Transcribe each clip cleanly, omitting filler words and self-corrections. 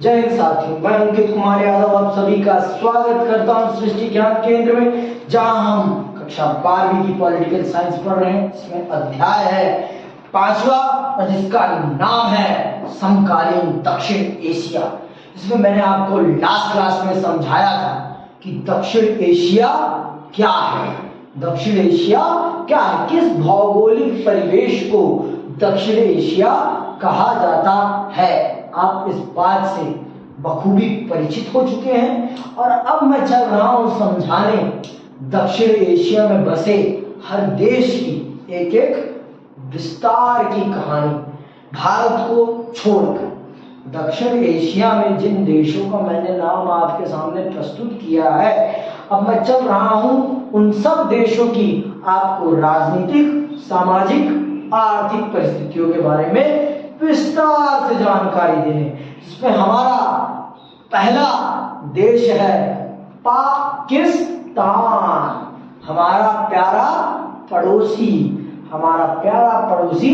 जय हिंद साथियों, मैं अंकित कुमार यादव आप सभी का स्वागत करता हूं सृष्टि ज्ञान केंद्र में, जहां हम कक्षा 12वीं की पॉलिटिकल साइंस पढ़ रहे हैं। इसमें अध्याय है 5वां और जिसका नाम है समकालीन दक्षिण एशिया। इसमें मैंने आपको लास्ट क्लास में समझाया था कि दक्षिण एशिया क्या है, दक्षिण एशिया क्या है, किस भौगोलिक परिवेश को दक्षिण एशिया कहा जाता है। आप इस बात से बखूबी परिचित हो चुके हैं और अब मैं चल रहा हूं समझाने दक्षिण एशिया में बसे हर देश की एक एक विस्तार की कहानी, भारत को छोड़कर। दक्षिण एशिया में जिन देशों का मैंने नाम आपके सामने प्रस्तुत किया है, अब मैं चल रहा हूं उन सब देशों की आपको राजनीतिक, सामाजिक, आर्थिक परिस्थितियों के बारे में विस्तार से जानकारी देने। इसमें हमारा पहला देश है पाकिस्तान, हमारा प्यारा पड़ोसी, हमारा प्यारा पड़ोसी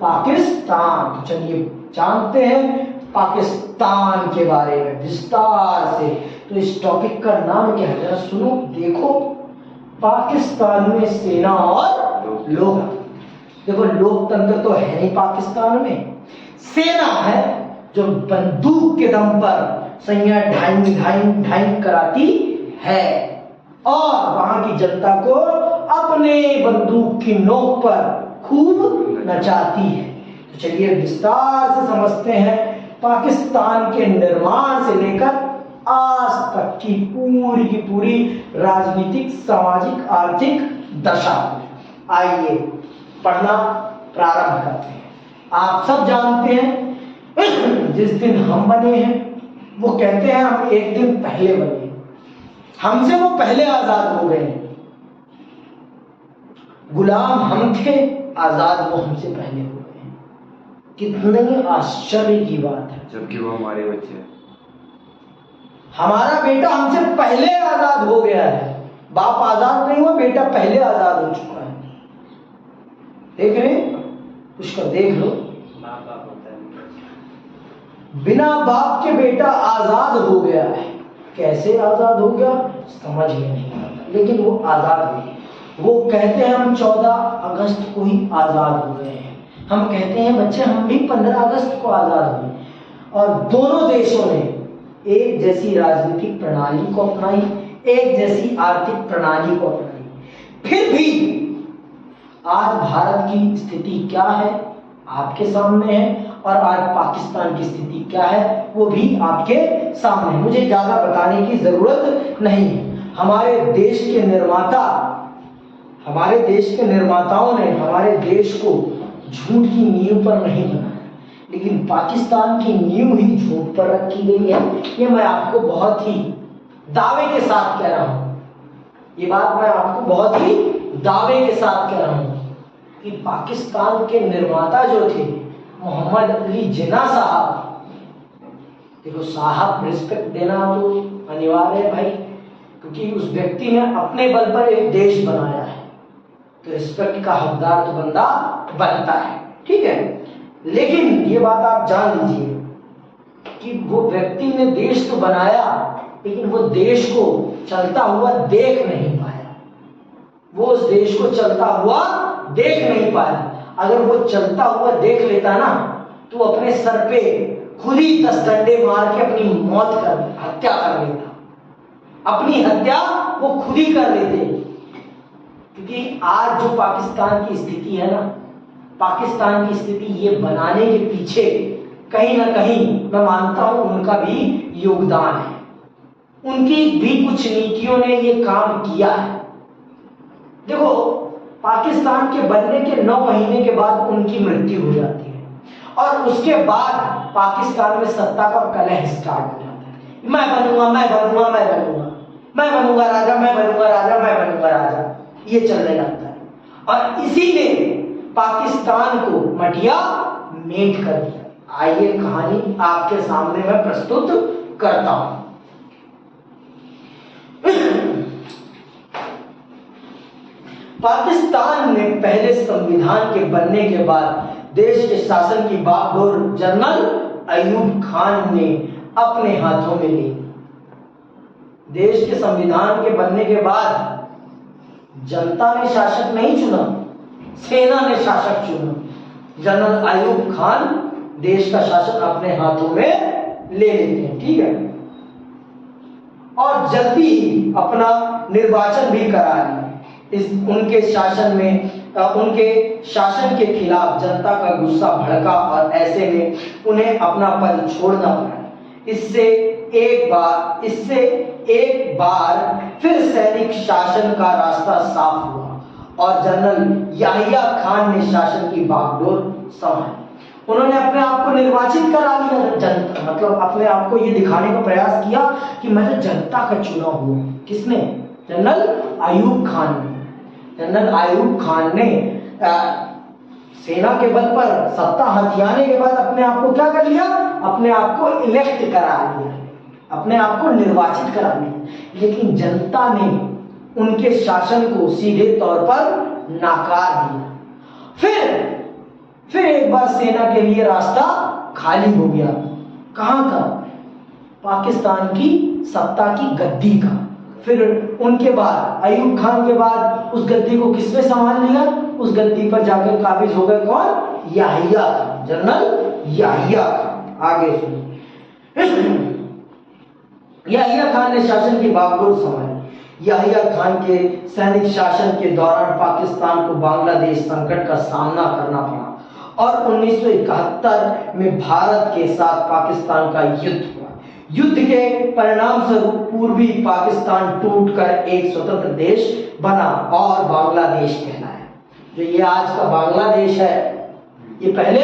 पाकिस्तान। तो चलिए जानते हैं पाकिस्तान के बारे में विस्तार से। तो इस टॉपिक का नाम क्या है, जरा सुनो देखो। पाकिस्तान में सेना और लोग, देखो लोकतंत्र तो है नहीं पाकिस्तान में, सेना है जो बंदूक के दम पर सैया ढाई ढाई ढाई कराती है और वहां की जनता को अपने बंदूक की नोक पर खूब नचाती है। तो चलिए विस्तार से समझते हैं पाकिस्तान के निर्माण से लेकर आज तक की पूरी राजनीतिक, सामाजिक, आर्थिक दशा। आइए पढ़ना प्रारंभ करते हैं। आप सब जानते हैं जिस दिन हम बने हैं, वो कहते हैं हम एक दिन पहले बने, हमसे वो पहले आजाद हो गए। गुलाम हम थे, आजाद वो हमसे पहले हो गए। कितनी आश्चर्य की बात है, जबकि वो हमारे बच्चे हैं। हमारा बेटा हमसे पहले आजाद हो गया है। बाप आजाद नहीं हुआ, बेटा पहले आजाद हो चुका है। देख रहे, उसका देख लो, बिना बाप के बेटा आजाद हो गया है। कैसे आजाद हो गया समझ में नहीं आता, लेकिन वो आजाद हुए। वो कहते हैं हम 14 अगस्त को ही आजाद हो गए हैं। हम कहते हैं बच्चे हम भी 15 अगस्त को आजाद हुए। और दोनों देशों ने एक जैसी राजनीतिक प्रणाली को अपनाई, एक जैसी आर्थिक प्रणाली को अपनाई। फिर भी आज भारत की स्थिति क्या है आपके सामने है, और आज पाकिस्तान की स्थिति क्या है वो भी आपके सामने है। मुझे ज्यादा बताने की जरूरत नहीं है। हमारे देश के निर्माताओं ने हमारे देश को झूठ की नींव पर नहीं बनाया, लेकिन पाकिस्तान की नींव ही झूठ पर रखी गई है। ये मैं आपको बहुत ही दावे के साथ कह रहा हूं, ये बात मैं आपको बहुत ही दावे के साथ कह रहा हूं कि पाकिस्तान के निर्माता जो थे मोहम्मद अली जिन्ना साहब, देखो साहब रिस्पेक्ट देना तो अनिवार्य है भाई, क्योंकि उस व्यक्ति ने अपने बल पर एक देश बनाया है, तो रिस्पेक्ट का हकदार तो बंदा बनता है, ठीक है। लेकिन ये बात आप जान लीजिए कि वो व्यक्ति ने देश तो बनाया, लेकिन वो देश को चलता हुआ देख नहीं पाया। वो उस देश को चलता हुआ देख नहीं पाया। अगर वो चलता हुआ देख लेता ना, तो अपने सर पे खुद ही 10 डंडे मार के अपनी हत्या कर लेता। अपनी हत्या वो खुद ही कर लेते। क्योंकि आज जो पाकिस्तान की स्थिति है ना, पाकिस्तान की स्थिति ये बनाने के पीछे कहीं ना कहीं मैं मानता हूं उनका भी योगदान है। उनकी भी कुछ नीतियों ने ये काम किया है। देखो पाकिस्तान के बनने के 9 महीने के बाद उनकी मृत्यु हो जाती है और उसके बाद पाकिस्तान में सत्ता का कलह स्टार्ट हो जाता है। मैं बनूंगा, मैं बनूंगा, मैं बनूंगा, मैं बनूंगा राजा, मैं बनूंगा राजा, मैं बनूंगा राजा, ये चलने लगता है। और इसी ने पाकिस्तान को मटिया मेट कर दिया। आइए कहानी आपके सामने मैं प्रस्तुत करता हूं। पाकिस्तान में पहले संविधान के बनने के बाद देश के शासन की बागडोर जनरल अयूब खान ने अपने हाथों में ले। देश के संविधान के बनने के बाद जनता ने शासक नहीं चुना, सेना ने शासक चुना। जनरल अयूब खान देश का शासन अपने हाथों में ले लेते हैं, ठीक है, और जल्दी ही अपना निर्वाचन भी करा लिया। इस उनके शासन में उनके शासन के खिलाफ जनता का गुस्सा भड़का और ऐसे में उन्हें अपना पद छोड़ना पड़ा। इससे एक बार फिर सैनिक शासन का रास्ता साफ हुआ और जनरल याहिया खान ने शासन की बागडोर संभाली। उन्होंने अपने आप को निर्वाचित करा लिया। जनता मतलब अपने आप को ये दिखाने का प्रयास किया कि मैं तो जनता का चुना हुआ। किसने? जनरल अयूब खान ने। जनरल अयूब खान ने सेना के बल पर सत्ता हथियाने के बाद अपने आप को क्या कर लिया? अपने आप को इलेक्ट करा लिया, अपने आप को निर्वाचित करा लिया। लेकिन जनता ने उनके शासन को सीधे तौर पर नाकार दिया। फिर एक बार सेना के लिए रास्ता खाली हो गया। कहां का? पाकिस्तान की सत्ता की गद्दी का। फिर उनके बाद अयूब खान के बाद उस गद्दी को किसने संभाल लिया? उस गद्दी पर जाकर काबिज हो गए कौन? याहिया खान, जनरल याहिया खान। आगे सुनिए। याहिया खान ने शासन की बागडोर संभाली। याहिया खान के सैनिक शासन के दौरान पाकिस्तान को बांग्लादेश संकट का सामना करना पड़ा और 1971 में भारत के साथ पाकिस्तान का युद्ध हुआ। युद्ध के परिणाम स्वरूप पूर्वी पाकिस्तान टूटकर एक स्वतंत्र देश बना और बांग्लादेश कहलाया। जो ये आज का बांग्लादेश है, ये पहले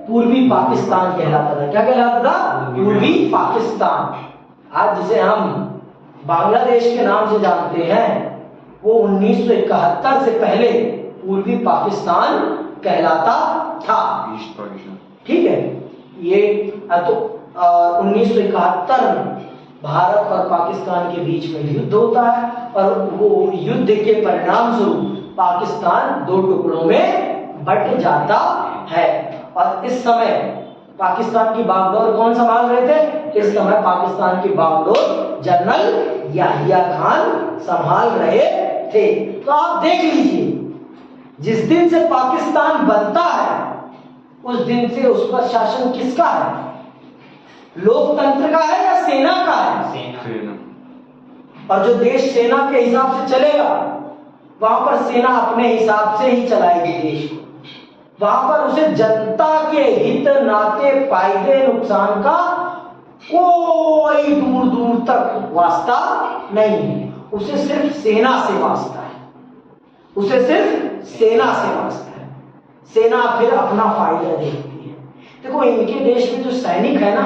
पूर्वी पाकिस्तान कहलाता था। क्या कहलाता था? पूर्वी पाकिस्तान। आज जिसे हम बांग्लादेश के नाम से जानते हैं, वो 1971 से पहले पूर्वी पाकिस्तान कहलाता था। ठीक है, ये तो 1971 में भारत और पाकिस्तान के बीच में युद्ध होता है और वो युद्ध के परिणाम स्वरूप पाकिस्तान दो टुकड़ों में बंट जाता है। और इस समय पाकिस्तान की बागडोर कौन संभाल रहे थे? इस समय पाकिस्तान की बागडोर जनरल याहिया खान संभाल रहे थे। तो आप देख लीजिए, जिस दिन से पाकिस्तान बनता है उस दिन से उस पर शासन किसका है? लोकतंत्र का है या सेना का है? सेना। और जो देश सेना के हिसाब से चलेगा, वहां पर सेना अपने हिसाब से ही चलाएगी देश को। वहां पर उसे जनता के हित नाते फायदे नुकसान का कोई दूर दूर तक वास्ता नहीं है। उसे सिर्फ सेना से वास्ता है, उसे सिर्फ सेना से वास्ता है। सेना फिर अपना फायदा देखती है। देखो, इनके देश में जो सैनिक है ना,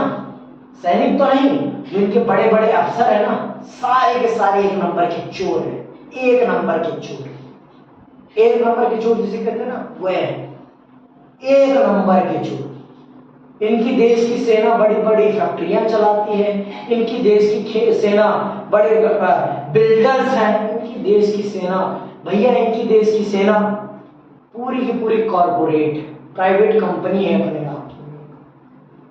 सैनिक तो नहीं, जो इनके बड़े बड़े अफसर है ना, सारे के सारे एक नंबर के चोर है। एक नंबर के चोर, एक नंबर के चोर जिसे कहते हैं ना, वो है एक नंबर के चोर। इनकी देश की सेना बड़ी बड़ी फैक्ट्रियां चलाती है। इनकी देश की सेना बड़े बिल्डर्स हैं। इनकी देश की सेना, भैया इनकी देश की सेना पूरी की पूरी कॉर्पोरेट प्राइवेट कंपनी है अपने आप,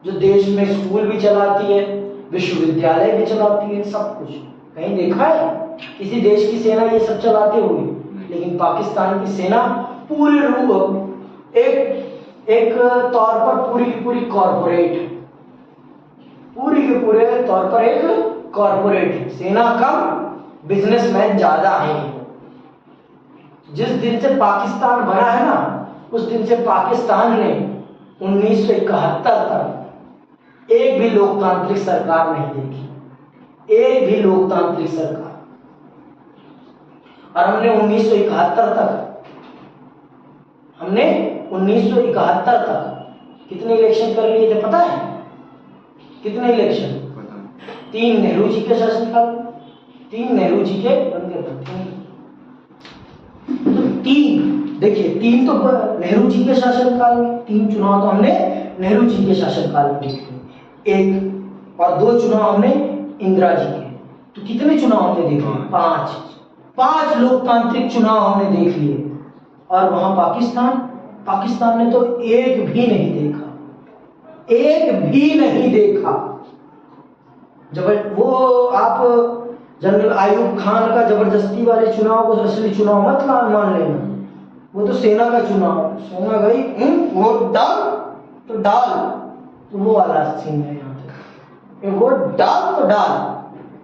जो देश में स्कूल भी चलाती है, विश्वविद्यालय भी चलाती है, सब कुछ। कहीं देखा है किसी देश की सेना ये सब चलाते हुए? लेकिन पाकिस्तान की सेना पूरी रूप एक तौर पर पूरी की पूरी कॉर्पोरेट, पूरी के पूरे तौर पर एक कॉर्पोरेट सेना कम, बिजनेसमैन ज्यादा है। जिस दिन से पाकिस्तान बना है ना, उस दिन से पाकिस्तान ने 1971 तक एक भी लोकतांत्रिक सरकार नहीं देखी, एक भी लोकतांत्रिक सरकार। और हमने 1971 तक कितने इलेक्शन कर लिए थे पता है? कितने इलेक्शन? 3 नेहरू जी के शासनकाल, 3 नेहरू जी के देखिए 3 तो नेहरू जी के शासनकाल में, 3 चुनाव तो हमने नेहरू जी के शासनकाल में देखे, 1 और 2 चुनाव हमने इंदिरा जी के। तो कितने चुनाव हमने देखे? 5 लोकतांत्रिक चुनाव हमने देख लिए। और वहां पाकिस्तान ने तो एक भी नहीं देखा, एक भी नहीं देखा। जब वो आप जनरल आयूब खान का जबरदस्ती वाले चुनाव को असली चुनाव मत मान लेना, वो तो सेना का चुनाव, सेना गई वोट डाल तो डाल, तो वो वाला सीन है यहाँ पे, वोट डाल तो डाल,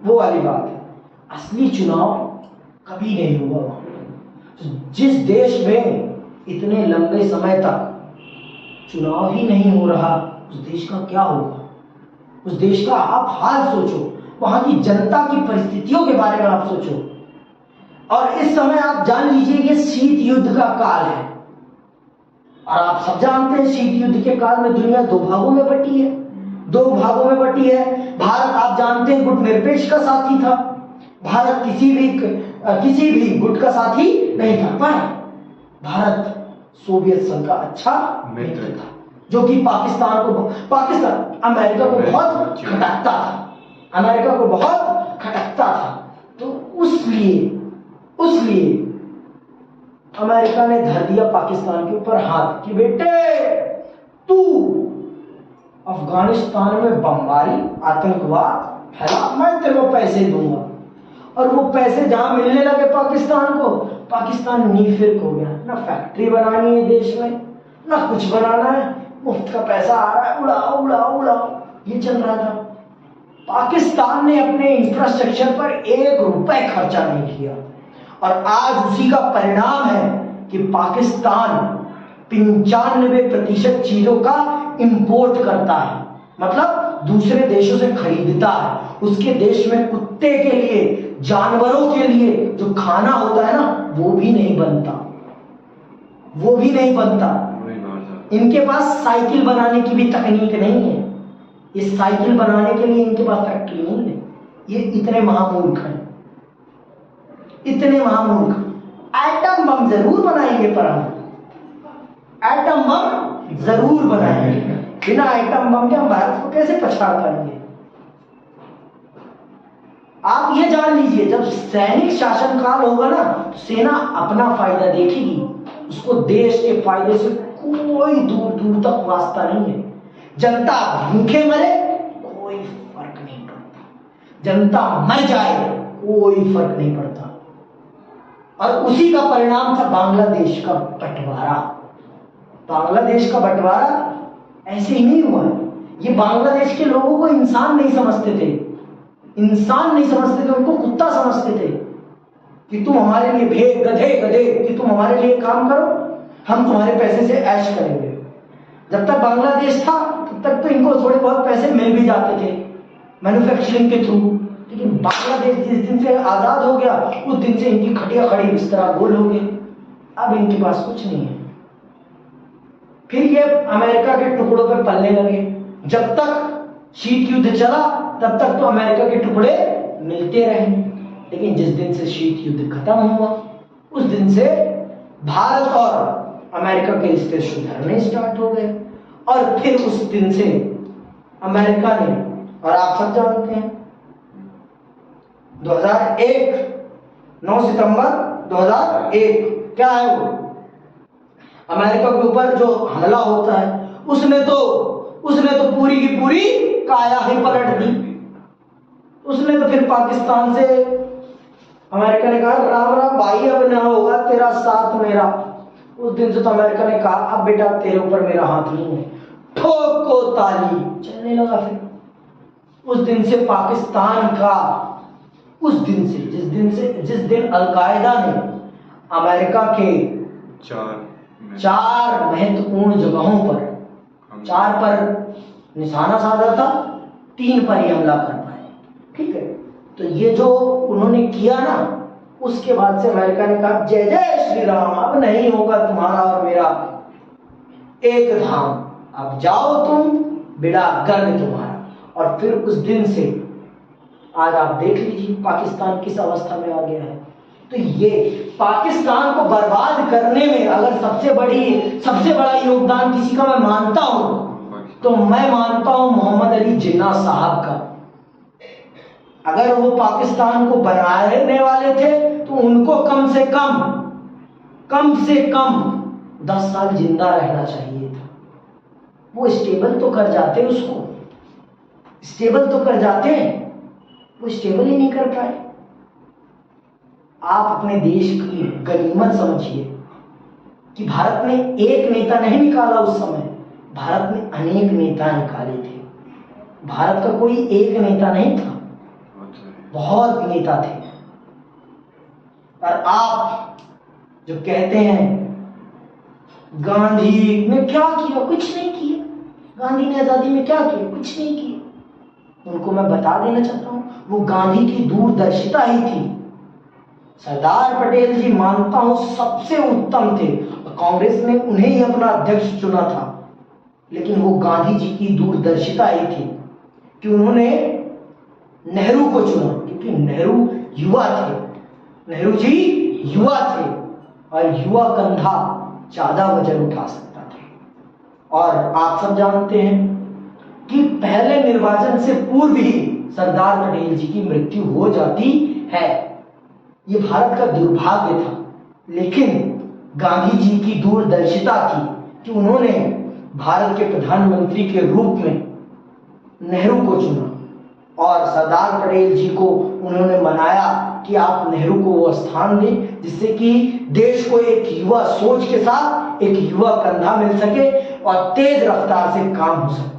वो वाली बात है। असली चुनाव कभी नहीं हुआ वहां। तो जिस देश में इतने लंबे समय तक चुनाव ही नहीं हो रहा, उस देश का क्या होगा? उस देश का आप हाल सोचो, वहां की जनता की परिस्थितियों के बारे में आप सोचो। और इस समय आप जान लीजिए कि शीत युद्ध का काल है, और आप सब जानते हैं शीत युद्ध के काल में दुनिया दो भागों में बटी है, दो भागों में बटी है। भारत आप जानते हैं गुटनिरपेक्ष का साथी था, भारत किसी भी गुट का साथी नहीं था, पर भारत सोवियत संघ का अच्छा मित्र था, जो कि पाकिस्तान अमेरिका को बहुत खटकता था, अमेरिका को बहुत खटकता था। तो उसलिए अमेरिका ने धर दिया पाकिस्तान के ऊपर हाथ कि बेटे तू अफगानिस्तान में बमबारी आतंकवाद फैला, मैं तेरे को पैसे दूंगा। और वो पैसे जहां मिलने लगे पाकिस्तान को, पाकिस्तान नीफिक हो गया, ना फैक्ट्री बनानी है देश में, ना कुछ बनाना है, मुफ्त का पैसा आ रहा है, उड़ाओ उड़ाओ उड़ाओ, ये चल रहा था। पाकिस्तान ने अपने इंफ्रास्ट्रक्चर पर 1 रुपए खर्चा नहीं किया, और आज उसी का परिणाम है कि पाकिस्तान 95% चीजों का इंपोर्ट करता है, मतलब दूसरे देशों से खरीदता है। उसके देश में कुत्ते के लिए, जानवरों के लिए जो खाना होता है ना, वो भी नहीं बनता, वो भी नहीं बनता। इनके पास साइकिल बनाने की भी तकनीक नहीं है, इस साइकिल बनाने के लिए इनके पास फैक्ट्री नहीं है। ये इतने महामूर्ख हैं, इतने महामूर्ख। एटम बम जरूर बनाएंगे, पर हम एटम बम जरूर बनाएंगे, बिना एटम बम के हम भारत को कैसे पछाड़ पाएंगे? आप ये जान लीजिए, जब सैनिक शासन काल होगा ना, तो सेना अपना फायदा देखेगी, उसको देश के फायदे से कोई दूर दूर तक वास्ता नहीं है। जनता भूखे मरे कोई फर्क नहीं पड़ता, जनता मर जाए कोई फर्क नहीं पड़ता। और उसी का परिणाम था बांग्लादेश का बंटवारा। बांग्लादेश का बंटवारा ऐसे ही नहीं हुआ है। ये बांग्लादेश के लोगों को इंसान नहीं समझते थे, इंसान नहीं समझते थे, उनको कुत्ता समझते थे कि तुम हमारे लिए गधे कि तुम हमारे लिए काम करो, हम तुम्हारे पैसे से ऐश करेंगे। जब तक बांग्लादेश था तब तक तो इनको थोड़े बहुत पैसे मिल भी जाते थे मैन्युफैक्चरिंग के थ्रू, लेकिन बांग्लादेश जिस दिन से आजाद हो गया, उस दिन से इनकी खटिया खड़ी बिस्तरा गोल हो गई। अब इनके पास कुछ नहीं है। फिर ये अमेरिका के टुकड़ों पे पलने लगे। जब तक शीत युद्ध चला तब तक तो अमेरिका के टुकड़े मिलते रहे, लेकिन जिस दिन से शीत युद्ध खत्म हुआ, उस दिन से भारत और अमेरिका के रिश्ते सुधरने स्टार्ट हो गए। और फिर उस दिन से अमेरिका ने, और आप सब जानते हैं, 2001 9 सितंबर 2001 क्या है वो, अमेरिका के ऊपर जो हमला होता है, उसने तो पूरी की पूरी काया ही पलट दी। उसने तो फिर पाकिस्तान से, अमेरिका ने कहा राम राम भाई, अब ना होगा तेरा साथ मेरा। उस दिन से तो अमेरिका ने कहा अब बेटा तेरे ऊपर मेरा हाथ नहीं है, ठोको ताली, चलने लगा। फिर उस दिन से पाकिस्तान का, उस दिन से जिस दिन अलकायदा ने अमेरिका के 4 महत्वपूर्ण जगहों पर, 4 पर निशाना साधा था, 3 पर ही हमला कर पाए, ठीक है। तो ये जो उन्होंने किया ना, उसके बाद से अमेरिका ने कहा जय जय श्री राम, अब नहीं होगा तुम्हारा और मेरा एक धाम, अब जाओ तुम, बिड़ा गर्द तुम्हारा। और फिर उस दिन से आज आप देख लीजिए पाकिस्तान किस अवस्था में आ गया है। तो ये पाकिस्तान को बर्बाद करने में अगर सबसे बड़ा योगदान किसी का मैं मानता हूं, तो मैं मानता हूं मोहम्मद अली जिन्ना साहब का। अगर वो पाकिस्तान को बनाने वाले थे तो उनको कम से कम 10 साल जिंदा रहना चाहिए था। वो स्टेबल तो कर जाते, उसको स्टेबल तो कर जाते, वो स्टेबल ही नहीं कर पाए। आप अपने देश की गनीमत समझिए कि भारत ने एक नेता नहीं निकाला उस समय, भारत ने अनेक नेता निकाले थे। भारत का कोई एक नेता नहीं था, बहुत नेता थे। और आप जो कहते हैं गांधी ने क्या किया, कुछ नहीं किया। गांधी ने आजादी में क्या किया, कुछ नहीं किया। उनको मैं बता देना चाहता हूं, वो गांधी की दूरदर्शिता ही थी। सरदार पटेल जी मानता हूं सबसे उत्तम थे, कांग्रेस ने उन्हें ही अपना अध्यक्ष चुना था, लेकिन वो गांधी जी की दूरदर्शिता ही थी कि उन्होंने नेहरू को चुना, क्योंकि नेहरू युवा थे, नेहरू जी युवा थे और युवा कंधा ज्यादा वजन उठा सकता था। और आप सब जानते हैं कि पहले निर्वाचन से पूर्व ही सरदार पटेल जी की मृत्यु हो जाती है। ये भारत का दुर्भाग्य था, लेकिन गांधी जी की दूरदर्शिता थी कि उन्होंने भारत के प्रधानमंत्री के रूप में नेहरू को चुना और सरदार पटेल जी को उन्होंने मनाया कि आप नेहरू को वो स्थान दें जिससे कि देश को एक युवा सोच के साथ एक युवा कंधा मिल सके और तेज रफ्तार से काम हो सके।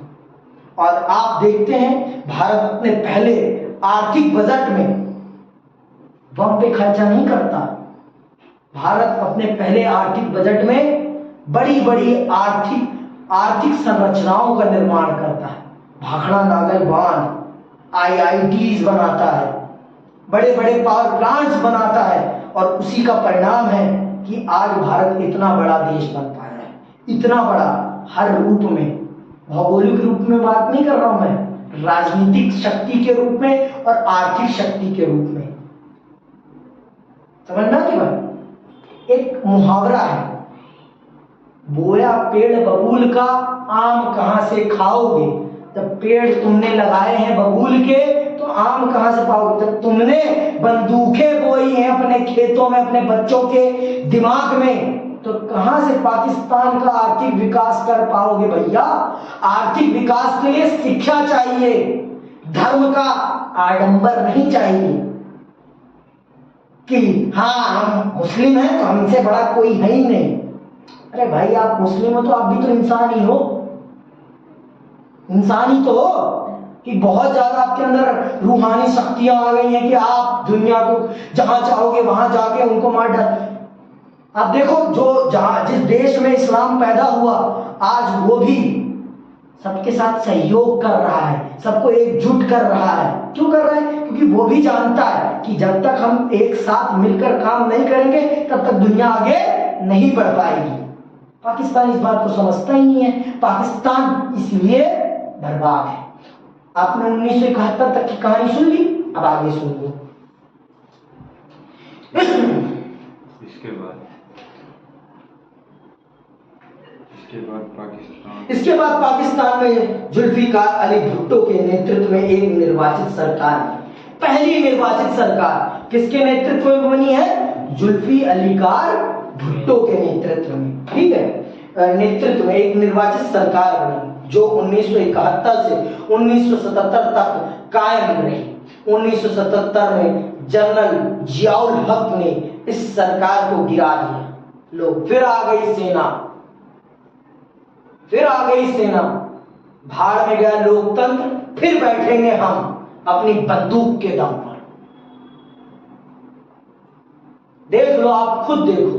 और आप देखते हैं भारत अपने पहले आर्थिक बजट में बम पे खर्चा नहीं करता। भारत अपने पहले आर्थिक बजट में बड़ी बड़ी आर्थिक संरचनाओं का निर्माण करता है। भाखड़ा नागल बांध, IITs बनाता है, बड़े बड़े पावर प्लांट्स बनाता है, और उसी का परिणाम है कि आज भारत इतना बड़ा देश बन पाया है। इतना बड़ा हर रूप में, भौगोलिक रूप में बात नहीं कर रहा हूं मैं, राजनीतिक शक्ति के रूप में और आर्थिक शक्ति के रूप में। समझना कि भाई, एक मुहावरा है, बोया पेड़ बबूल का, आम कहां से खाओगे। जब पेड़ तुमने लगाए हैं बबूल के तो आम कहां से पाओगे। जब तुमने बंदूकें बोई हैं अपने खेतों में अपने बच्चों के दिमाग में, तो कहां से पाकिस्तान का आर्थिक विकास कर पाओगे भैया। आर्थिक विकास के लिए शिक्षा चाहिए, धर्म का आडंबर नहीं चाहिए कि हाँ हम मुस्लिम हैं तो हमसे बड़ा कोई है ही नहीं। अरे भाई आप मुस्लिम हो तो आप भी तो इंसान ही हो, इंसान ही तो हो कि बहुत ज्यादा आपके अंदर रूहानी शक्तियां आ गई हैं कि आप दुनिया को जहां चाहोगे वहां जाके उनको मार डाल। आप देखो जो जिस देश में इस्लाम पैदा हुआ आज वो भी सबके साथ सहयोग कर रहा है, सबको एकजुट कर रहा है। क्यों कर रहा है? क्योंकि वो भी जानता है कि जब तक हम एक साथ मिलकर काम नहीं करेंगे तब तक दुनिया आगे नहीं बढ़ पाएगी। पाकिस्तान इस बात को समझता ही नहीं है, पाकिस्तान इसलिए बर्बाद है। आपने 1971 तक की कहानी सुन ली, अब आगे सुन लो। इसके बाद पाकिस्तान में जुल्फिकार अली भुट्टो के नेतृत्व में एक निर्वाचित सरकार, पहली निर्वाचित सरकार किसके नेतृत्व में बनी है? जुल्फी अलीकार भुट्टो के नेतृत्व में, ठीक है, नेतृत्व में एक निर्वाचित सरकार बनी जो 1971 से 1977 तक कायम रही। 1977 में जनरल जियाउल हक ने इस सरकार को गिरा दिया। लोग फिर आ गई सेना, भाड़ में गया लोकतंत्र, फिर बैठेंगे हम अपनी बंदूक के दम पर। देख लो, आप खुद देखो,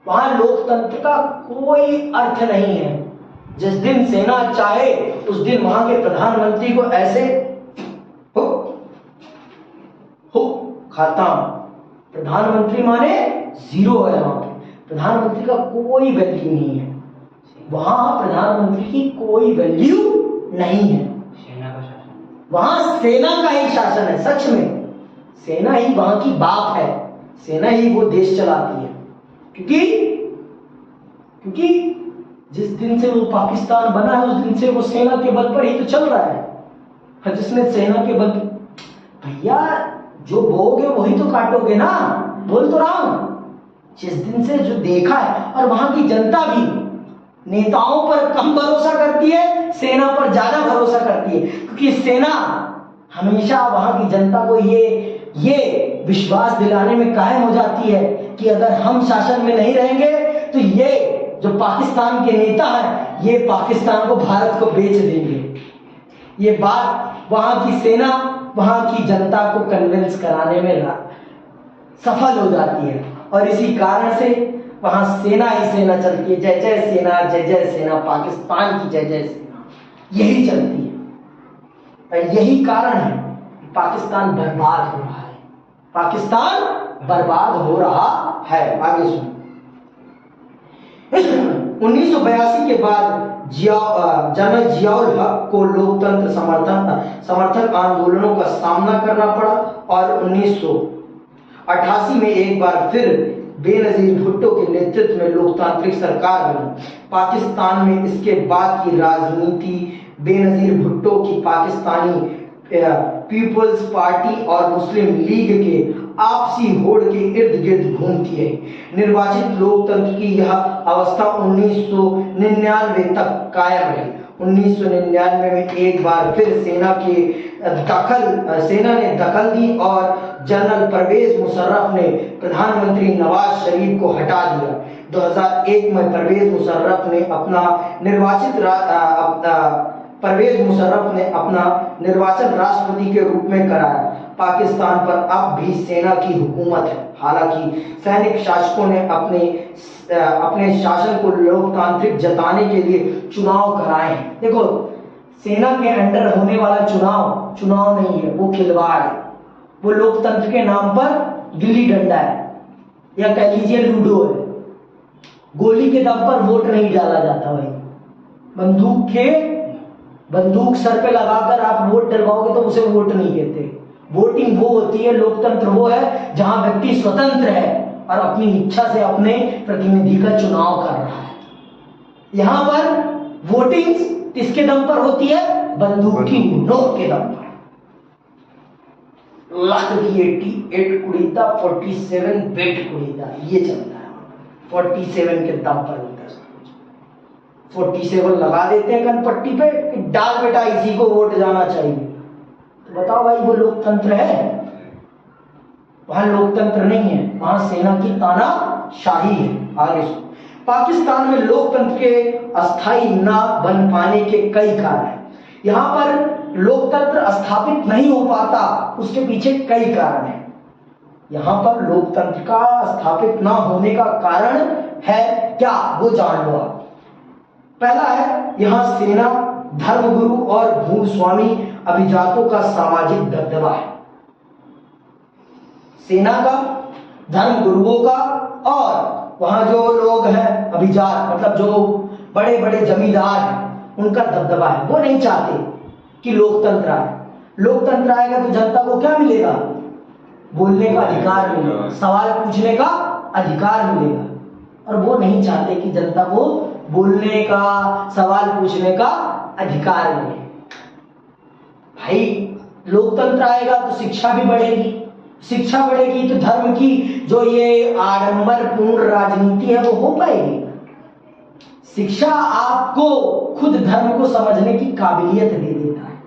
वहां लोकतंत्र का कोई अर्थ नहीं है। जिस दिन सेना चाहे उस दिन वहां के प्रधानमंत्री को ऐसे हो खाता। प्रधानमंत्री माने जीरो है, वहां पे प्रधानमंत्री का कोई वैल्यू नहीं है। वहां प्रधानमंत्री की कोई वैल्यू नहीं है, सेना का शासन, वहां सेना का ही शासन है। सच में सेना ही वहां की बाप है, सेना ही वो देश चलाती है। क्योंकि जिस दिन से वो पाकिस्तान बना है उस दिन से वो सेना के बल पर ही तो चल रहा है। जिसने सेना के बल, भैया जो बोओगे वही तो काटोगे ना, बोल तो रहा हूं। जिस दिन से जो देखा है, और वहां की जनता भी नेताओं पर कम भरोसा करती है, सेना पर ज्यादा भरोसा करती है, क्योंकि सेना हमेशा वहां की जनता को ये विश्वास दिलाने में कायम हो जाती है कि अगर हम शासन में नहीं रहेंगे तो ये जो पाकिस्तान के नेता हैं ये पाकिस्तान को, भारत को बेच देंगे। ये बात वहां की सेना, वहां की जनता को कन्विंस कराने में सफल हो जाती है और इसी कारण से वहां सेना ही सेना चलती है। जय जय सेना, जय जय सेना, पाकिस्तान की जय जय सेना, यही चलती है। और यही कारण है पाकिस्तान बर्बाद हो रहा है, पाकिस्तान बर्बाद हो रहा है। आगे सुनो। 1982 के बाद जनरल जियाउल हक को लोकतंत्र समर्थक आंदोलनों का सामना करना पड़ा और 1988 में एक बार फिर बेनजीर भुट्टो के नेतृत्व में लोकतांत्रिक सरकार बनी। पाकिस्तान में इसके बाद की राजनीति बेनजीर भुट्टो की पाकिस्तानी पीपल्स पार्टी और मुस्लिम लीग के आपसी होड़ के इर्द गिर्द घूमती है। निर्वाचित लोकतंत्र की यह अवस्था 1999 तक कायम रही। 1999 में एक बार फिर सेना ने दखल दी और जनरल परवेज मुशर्रफ ने प्रधानमंत्री नवाज शरीफ को हटा दिया। 2001 में परवेज मुशर्रफ ने अपना निर्वाचन राष्ट्रपति के रूप में कराया। पाकिस्तान पर अब भी सेना की हुकूमत है। हालांकि सैनिक शासकों ने अपने शासन को लोकतांत्रिक जताने के लिए चुनाव कराए हैं। देखो, सेना के अंडर होने वाला चुनाव नहीं है, वो खिलवाड़ है। वो लोकतंत्र के नाम पर गिल्ली डंडा है या कह लीजिए लूडो है। गोली के दम पर वोट नहीं डाला जाता भाई। बंदूक सर पे लगाकर आप वोट डलवाओगे तो उसे वोट नहीं कहते। वोटिंग वो होती है, लोकतंत्र वो है जहां व्यक्ति स्वतंत्र है और अपनी इच्छा से अपने प्रतिनिधि का चुनाव कर रहा है। यहां पर वोटिंग किसके दम पर होती है? बंदूक की नोक के दम पर। लाख की 88 कुड़ीता, 47 बेट कुड़ीता, ये चलता है। 47 के दम पर होता है। 47 लगा देते हैं कनपट्टी पे कि डाल बेटा इसी को वोट जाना चाहिए। तो बताओ भाई, वो लोकतंत्र है? वहां लोकतंत्र नहीं है, वहां सेना की तानाशाही है। आगे सुनो। पाकिस्तान में लोकतंत्र के अस्थायी न बन पाने के कई कारण हैं। यहां पर लोकतंत्र स्थापित नहीं हो पाता, उसके पीछे कई कारण हैं। यहां पर लोकतंत्र का स्थापित ना होने का कारण है क्या, वो जान लो आप। पहला है, यहां सेना, धर्मगुरु और भूस्वामी अभिजातों का सामाजिक दबदबा है। सेना का, धर्मगुरुओं का और वहां जो लोग हैं अभिजात, मतलब जो बड़े बड़े जमींदार हैं, उनका दबदबा है। वो नहीं चाहते कि लोकतंत्र आए। लोकतंत्र आएगा तो जनता को क्या मिलेगा? बोलने का अधिकार मिलेगा, सवाल पूछने का अधिकार मिलेगा। और वो नहीं चाहते कि जनता को बोलने का, सवाल पूछने का अधिकार मिले। भाई, लोकतंत्र आएगा तो शिक्षा भी बढ़ेगी, शिक्षा बढ़ेगी तो धर्म की जो ये आडंबरपूर्ण राजनीति है वो हो पाएगी। शिक्षा आपको खुद धर्म को समझने की काबिलियत दे देता है।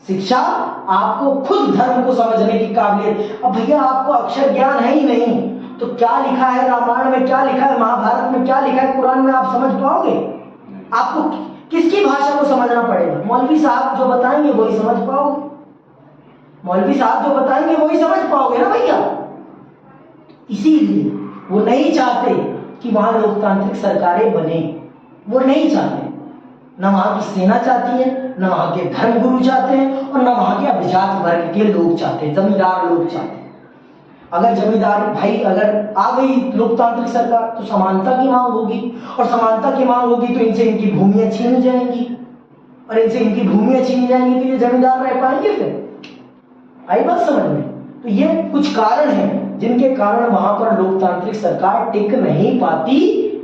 शिक्षा आपको खुद धर्म को समझने की काबिलियत। अब भैया, आपको अक्षर ज्ञान है ही नहीं तो क्या लिखा है रामायण में, क्या लिखा है महाभारत में, क्या लिखा है कुरान में, आप समझ पाओगे? आपको किसकी भाषा को समझना पड़ेगा? मौलवी साहब जो बताएंगे वही समझ पाओगे। मौलवी साहब जो बताएंगे वही समझ पाओगे ना भैया। इसीलिए वो नहीं चाहते कि वहां लोकतांत्रिक सरकारें बने। वो नहीं चाहते। न वहां की सेना चाहती है, न वहां के धर्मगुरु चाहते हैं और न वहां के अभिजात वर्ग के लोग चाहते हैं, जमींदार लोग चाहते हैं। अगर जमींदार भाई, अगर आ गई लोकतांत्रिक सरकार तो समानता की मांग होगी, और समानता की मांग होगी तो इनसे इनकी भूमियां छीन जाएंगी, और इनसे इनकी भूमियां छीन जाएंगी तो ये जमींदार रह पाएंगे फिर? आई बात समझ में? तो ये कुछ कारण हैं जिनके कारण वहां पर लोकतांत्रिक सरकार टिक नहीं पाती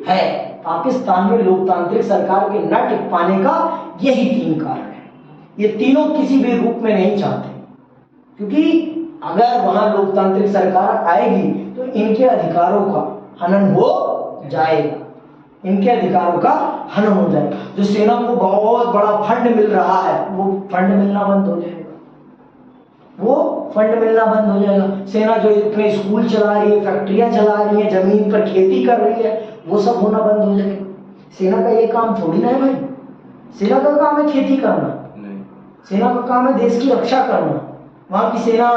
है। पाकिस्तान में लोकतांत्रिक सरकार के न टिक पाने का यही 3 कारण है। ये तीनों किसी भी रूप में नहीं चाहते, क्योंकि अगर वहां लोकतांत्रिक सरकार आएगी तो इनके अधिकारों का हनन हो जाएगा। इनके अधिकारों का हनन हो जाएगा। जो सेना को बहुत बड़ा फंड मिल रहा है वो फंड मिलना बंद हो जाएगा। वो फंड मिलना बंद हो जाएगा। सेना जो इतने स्कूल चला रही है, फैक्ट्रियां चला रही है, जमीन पर खेती कर रही है, वो सब होना बंद हो जाएगा। सेना का ये काम थोड़ी ना है भाई। सेना का काम है खेती करना, सेना का काम है देश की रक्षा करना। वहां की सेना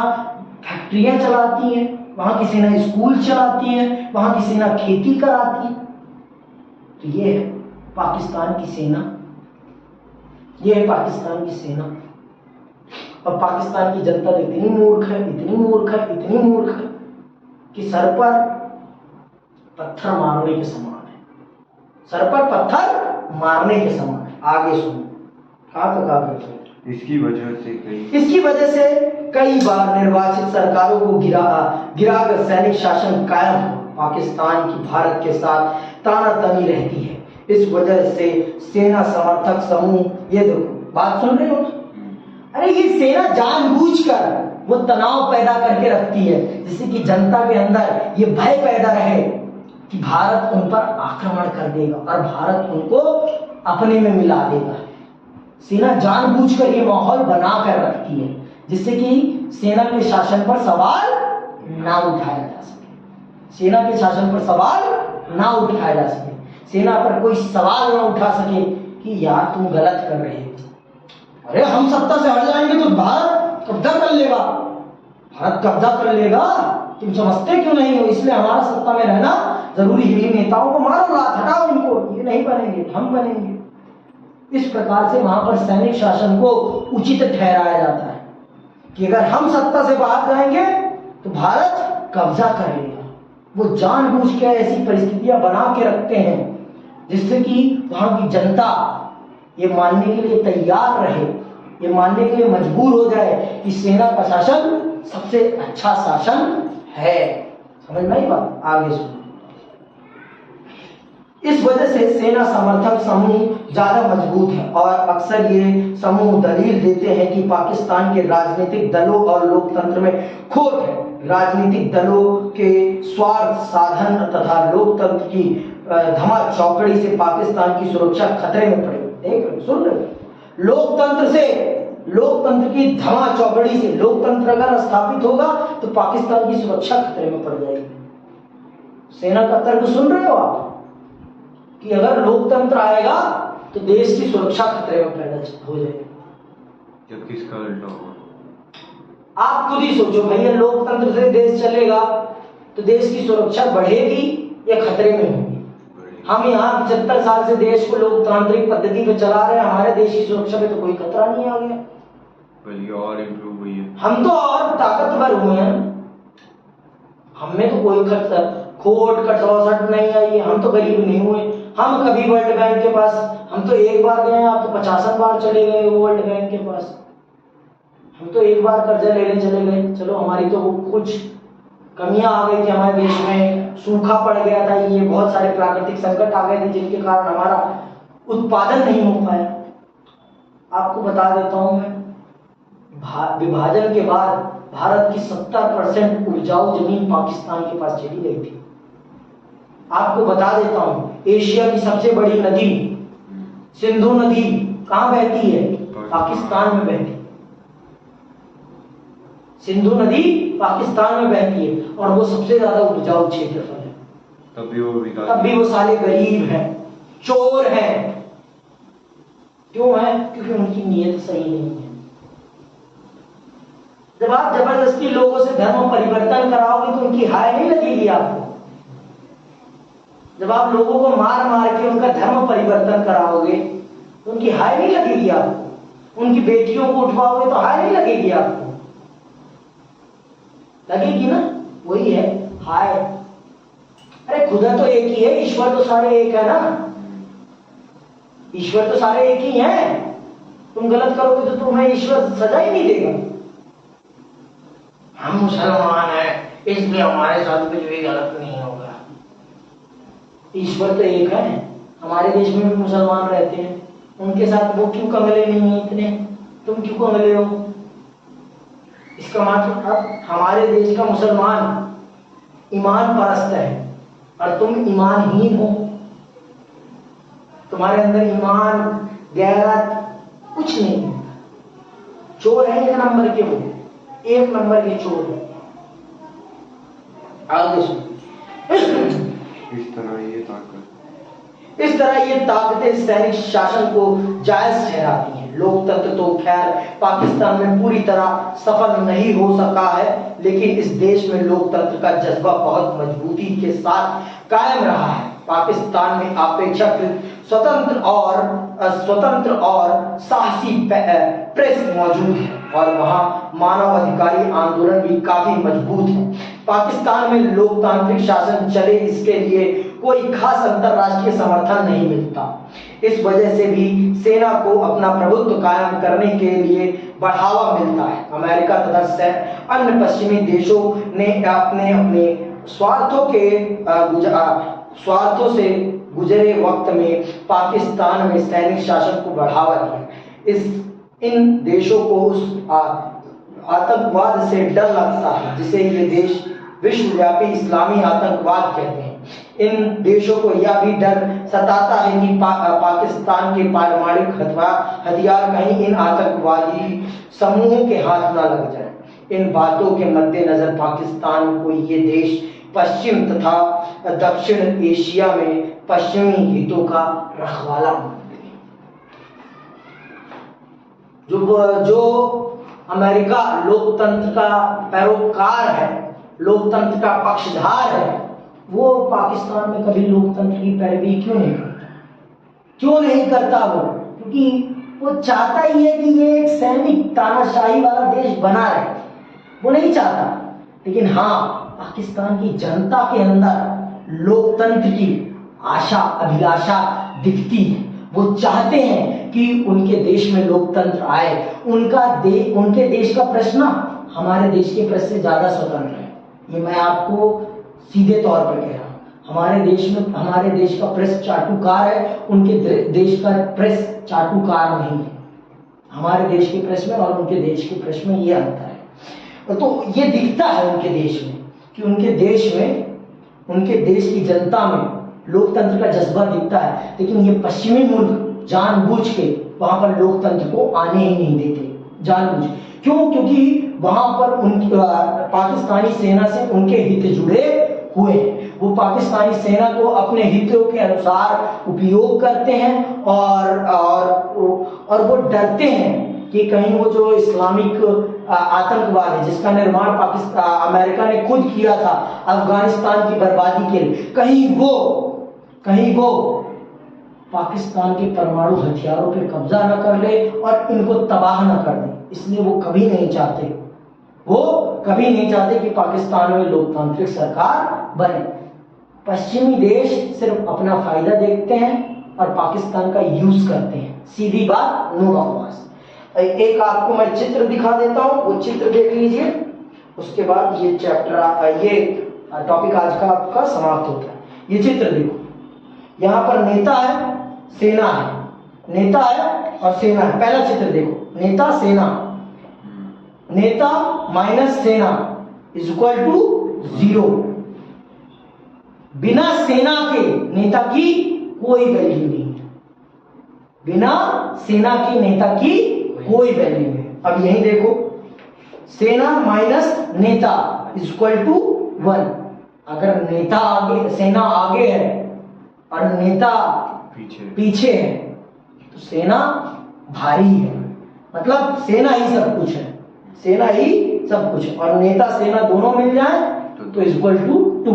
फैक्ट्रियां चलाती है, वहां की सेना स्कूल चलाती है, वहां की सेना खेती कराती है। तो ये है पाकिस्तान की सेना, ये है पाकिस्तान की सेना। और पाकिस्तान की जनता तो इतनी मूर्ख है, इतनी मूर्ख है, इतनी मूर्ख है कि सर पर पत्थर मारने के समान है, सर पर पत्थर मारने के समान है। आगे सुनो, कहाँ तक आगे? इसकी वजह से कई बार निर्वाचित सरकारों को गिराकर सैनिक शासन कायम हो। पाकिस्तान की भारत के साथ तानातनी रहती है। इस वजह से सेना समर्थक समूह, ये देखो बात सुन रहे हो, अरे ये सेना जानबूझकर वो तनाव पैदा करके रखती है जिससे कि जनता के अंदर ये भय पैदा रहे कि भारत उन पर आक्रमण कर देगा और भारत उनको अपने में मिला देगा। सेना जानबूझकर ये माहौल बना कर रखती है जिससे कि सेना के शासन पर सवाल ना उठाया जा सके, सेना के शासन पर सवाल ना उठाया जा सके, सेना पर कोई सवाल ना उठा सके कि यार तुम गलत कर रहे हो। अरे हम सत्ता से हट जाएंगे तो भारत कब्जा कर लेगा, भारत कब्जा कर लेगा, तुम समझते क्यों नहीं हो? इसलिए हमारा सत्ता में रहना जरूरी है। इन नेताओं को मारो, लात हटाओ इनको, ये नहीं बनेंगे, हम बनेंगे। इस प्रकार से वहां पर सैनिक शासन को उचित ठहराया जाता है कि अगर हम सत्ता से बाहर जाएंगे तो भारत कब्जा कर लेगा। वो जानबूझ के ऐसी परिस्थितियां बना के रखते हैं जिससे कि वहां की जनता ये मानने के लिए तैयार रहे, ये मानने के लिए मजबूर हो जाए कि सेना का शासन सबसे अच्छा शासन है। समझ में आई बात? आगे सुनो। इस वजह से सेना समर्थक समूह ज्यादा मजबूत है और अक्सर ये समूह दलील देते हैं कि पाकिस्तान के राजनीतिक दलों और लोकतंत्र में खोट है। राजनीतिक दलों के स्वार्थ साधन तथा लोकतंत्र की धमा चौकड़ी से पाकिस्तान की सुरक्षा खतरे में पड़ी। देख रहे, सुन रहे? लोकतंत्र से, लोकतंत्र की धमा चौकड़ी से, लोकतंत्र अगर स्थापित होगा तो पाकिस्तान की सुरक्षा खतरे में पड़ जाएगी। सेना का तर्क सुन रहे हो आप कि अगर लोकतंत्र आएगा तो देश की सुरक्षा खतरे में पैदा हो जाएगी। जब किसका उल्टा होगा? आप खुद ही सोचो भैया, लोकतंत्र से देश चलेगा तो देश की सुरक्षा बढ़ेगी या खतरे में होगी? हम यहाँ 75 साल से देश को लोकतांत्रिक पद्धति पे चला रहे हैं, हमारे देश की सुरक्षा पे तो कोई खतरा नहीं आ गया, बल्कि और इम्प्रूव हुई है। हम तो और ताकतवर हुए हैं, हमें तो कोई खोट खटौसट नहीं आई, हम तो गरीब नहीं हुए। हम कभी वर्ल्ड बैंक के पास, हम तो एक बार गए, आप तो 50 बार चले गए वर्ल्ड बैंक के पास। हम तो एक बार कर्जा लेने चले गए, चलो हमारी तो कुछ कमियां आ गई थी, हमारे देश में सूखा पड़ गया था, ये बहुत सारे प्राकृतिक संकट आ गए थे जिनके कारण हमारा उत्पादन नहीं हो पाया। आपको बता देता हूं मैं, विभाजन के बाद भारत की 70% उपजाऊ जमीन पाकिस्तान के पास चली गई थी। आपको बता देता हूं, एशिया की सबसे बड़ी नदी सिंधु नदी कहां बहती है? पाकिस्तान में बहती है। सिंधु नदी पाकिस्तान में बहती है और वो सबसे ज्यादा उपजाऊ क्षेत्रफल है। तब भी वो साले गरीब हैं, चोर हैं। क्यों है? क्योंकि उनकी नीयत सही नहीं है। जब आप जबरदस्ती लोगों से धर्म परिवर्तन कराओगे तो उनकी हाय नहीं लगेगी आपको। जब आप लोगों को मार मार के उनका धर्म परिवर्तन कराओगे तो उनकी हाय नहीं लगेगी आपको। उनकी बेटियों को उठवाओगे तो हाय नहीं लगेगी आपको, लगेगी ना? वही है हाय। अरे खुदा तो एक ही है, ईश्वर तो सारे एक है ना, ईश्वर तो सारे एक ही हैं। तुम गलत करोगे तो तुम्हें ईश्वर सजा ही नहीं देगा। हम मुसलमान हैं इसलिए हमारे साथ कुछ भी गलत नहीं होगा। ईश्वर तो एक है, हमारे देश में भी मुसलमान रहते हैं, उनके साथ वो क्यों कंगले नहीं है इतने? तुम क्यों कंगले हो? इसका मतलब अब हमारे देश का मुसलमान ईमान परस्त है और तुम ईमानहीन हो। तुम्हारे अंदर ईमान गैरत कुछ नहीं है। चोर है एक नंबर के, वो एक नंबर के चोर है। आगे सुनो। इस तरह ये ताकत सैनिक शासन को जायज ठहराती हैं। लोकतंत्र तो खैर पाकिस्तान में पूरी तरह सफल नहीं हो सका है, लेकिन इस देश में लोकतंत्र का जज्बा बहुत मजबूती के साथ कायम रहा है। पाकिस्तान में अपेक्षाकृत स्वतंत्र और साहसी प्रेस मौजूद है और वहाँ मानवाधिकारी आंदोलन भी काफी मजबूत है। पाकिस्तान में लोकतांत्रिक शासन चले, इसके लिए कोई खास अंतरराष्ट्रीय समर्थन नहीं मिलता। इस वजह से भी सेना को अपना प्रभुत्व कायम करने के लिए बढ़ावा मिलता है। अमेरिका तथा अन्य पश्चिमी देशों ने अपने स्वार्थों से गुजरे वक्त में पाकिस्तान में सैनिक शासन को बढ़ावा दिया। इन देशों को उस आतंकवाद से डर लगता है जिसे ये देश विश्वव्यापी इस्लामी आतंकवाद कहते हैं। इन देशों को यह भी डर सताता है कि पाकिस्तान के पारमाणविक हथियार कहीं इन आतंकवादी समूहों के हाथ न लग जाए। इन बातों के मद्देनजर पाकिस्तान को ये देश पश्चिम तथा दक्षिण एशिया में पश्चिमी हितों का रखवाला मानते हैं। जो अमेरिका लोकतंत्र का पैरोकार है, लोकतंत्र का पक्षधार है, वो पाकिस्तान में कभी लोकतंत्र की पैरवी क्यों नहीं करता? क्यों नहीं करता वो? क्योंकि वो चाहता ही है कि ये एक सैनिक तानाशाही वाला देश बना रहे, वो नहीं चाहता। लेकिन हाँ, पाकिस्तान की जनता के अंदर लोकतंत्र की आशा अभिलाषा दिखती है। वो चाहते हैं कि उनके देश में लोकतंत्र आए। उनके देश का प्रश्न हमारे देश के प्रश्न से ज्यादा स्वतंत्र है। ये मैं आपको सीधे तौर पर कह रहा हूँ। हमारे देश का प्रेस चाटुकार है, उनके देश का प्रेस चाटुकार नहीं है। हमारे देश के प्रेस में और उनके देश के प्रेस में ये अंतर है। तो ये दिखता है उनके देश में कि उनके देश की जनता में लोकतंत्र का जज्बा दिखता है, लेकिन ये पश्चिमी मुल्क जानबूझ के वहां पर लोकतंत्र को आने ही नहीं देते। जानबूझ क्यों? क्योंकि वहां पर पाकिस्तानी सेना से उनके हित जुड़े हुए हैं। वो पाकिस्तानी सेना को अपने हितों के अनुसार उपयोग करते हैं और वो डरते हैं कि कहीं वो जो इस्लामिक आतंकवाद है जिसका निर्माण अमेरिका ने खुद किया था अफगानिस्तान की बर्बादी के लिए, कहीं वो पाकिस्तान के परमाणु हथियारों पे कब्जा न कर ले और इनको तबाह न कर दे। इसलिए वो कभी नहीं चाहते कि पाकिस्तान में लोकतांत्रिक सरकार बने। पश्चिमी देश सिर्फ अपना फायदा देखते हैं और पाकिस्तान का यूज करते हैं। सीधी बात, नो बकवास। एक आपको मैं चित्र दिखा देता हूं, वो चित्र देख लीजिए, उसके बाद ये टॉपिक आज का आपका समाप्त होता है। ये चित्र देखो, यहाँ पर नेता है, सेना है। नेता है और सेना है। पहला चित्र देखो, नेता सेना, नेता माइनस सेना इज इक्वल टू 0। बिना सेना के नेता की कोई वैल्यू नहीं है। बिना सेना के नेता की कोई वैल्यू है। अब यही देखो, सेना माइनस नेता इज इक्वल टू 1। अगर नेता आगे, सेना आगे है और नेता पीछे है तो सेना भारी है। मतलब सेना ही सब कुछ है, सेना ही सब कुछ है। और नेता सेना दोनों मिल जाए तो इक्वल टू 2,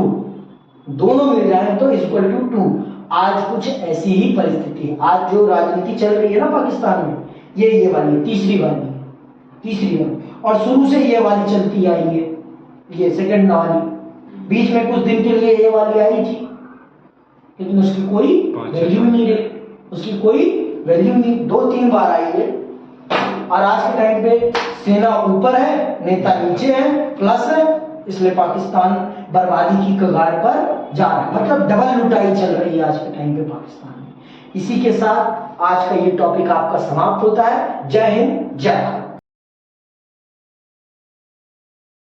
दोनों मिल जाए तो इक्वल टू 2। आज कुछ ऐसी ही परिस्थिति है। आज जो राजनीति चल रही है ना पाकिस्तान में, ये वाली तीसरी वाली और शुरू से ये वाली चलती आई है, ये सेकंड वाली। बीच में कुछ दिन के लिए ये वाली आई थी, लेकिन उसकी कोई वैल्यू नहीं रही, उसकी कोई वैल्यू नहीं। 2-3 बार आई है और आज के टाइम पे सेना ऊपर है, नेता नीचे है, प्लस है, इसलिए पाकिस्तान बर्बादी की कगार पर जा रहा है। मतलब डबल लुटाई चल रही है आज के टाइम पे पाकिस्तान में। इसी के साथ आज का ये टॉपिक आपका समाप्त होता है। जय हिंद, जय भारत।